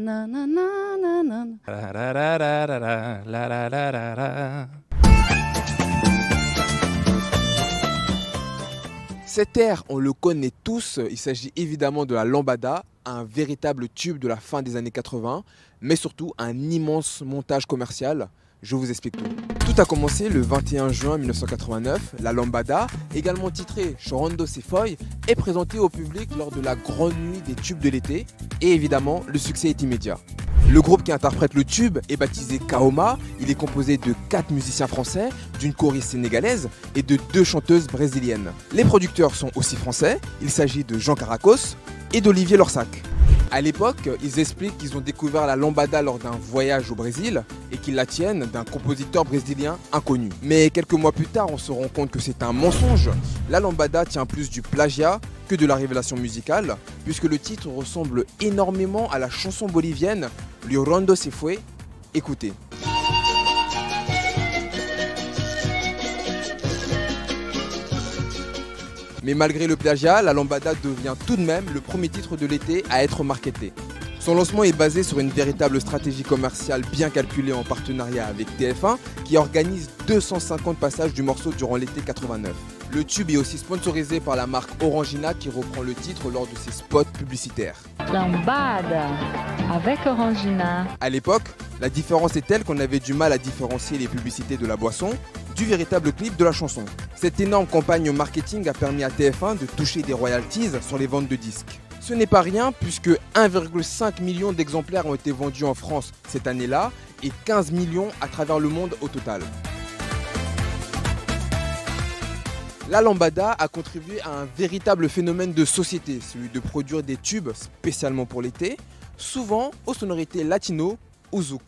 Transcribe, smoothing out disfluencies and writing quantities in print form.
na, na, na, na, na. Cet air, on le connaît tous, il s'agit évidemment de la lambada, un véritable tube de la fin des années 80, mais surtout un immense montage commercial. Je vous explique tout. Tout a commencé le 21 juin 1989. La lambada, également titrée Chorando Se Foi, est présentée au public lors de la grande nuit des tubes de l'été. Et évidemment, le succès est immédiat. Le groupe qui interprète le tube est baptisé Kaoma. Il est composé de 4 musiciens français, d'une choriste sénégalaise et de 2 chanteuses brésiliennes. Les producteurs sont aussi français. Il s'agit de Jean Caracos et d'Olivier Lorsac. À l'époque, ils expliquent qu'ils ont découvert la lambada lors d'un voyage au Brésil et qu'ils la tiennent d'un compositeur brésilien inconnu. Mais quelques mois plus tard, on se rend compte que c'est un mensonge. La lambada tient plus du plagiat que de la révélation musicale, puisque le titre ressemble énormément à la chanson bolivienne Llorando Se Fue. Écoutez. Mais malgré le plagiat, la lambada devient tout de même le premier titre de l'été à être marketé. Son lancement est basé sur une véritable stratégie commerciale bien calculée en partenariat avec TF1 qui organise 250 passages du morceau durant l'été 89. Le tube est aussi sponsorisé par la marque Orangina qui reprend le titre lors de ses spots publicitaires. Lambada avec Orangina. À l'époque, la différence est telle qu'on avait du mal à différencier les publicités de la boisson du véritable clip de la chanson. Cette énorme campagne marketing a permis à TF1 de toucher des royalties sur les ventes de disques. Ce n'est pas rien puisque 1,5 million d'exemplaires ont été vendus en France cette année-là et 15 millions à travers le monde au total. La lambada a contribué à un véritable phénomène de société, celui de produire des tubes spécialement pour l'été, souvent aux sonorités latino ou zouk.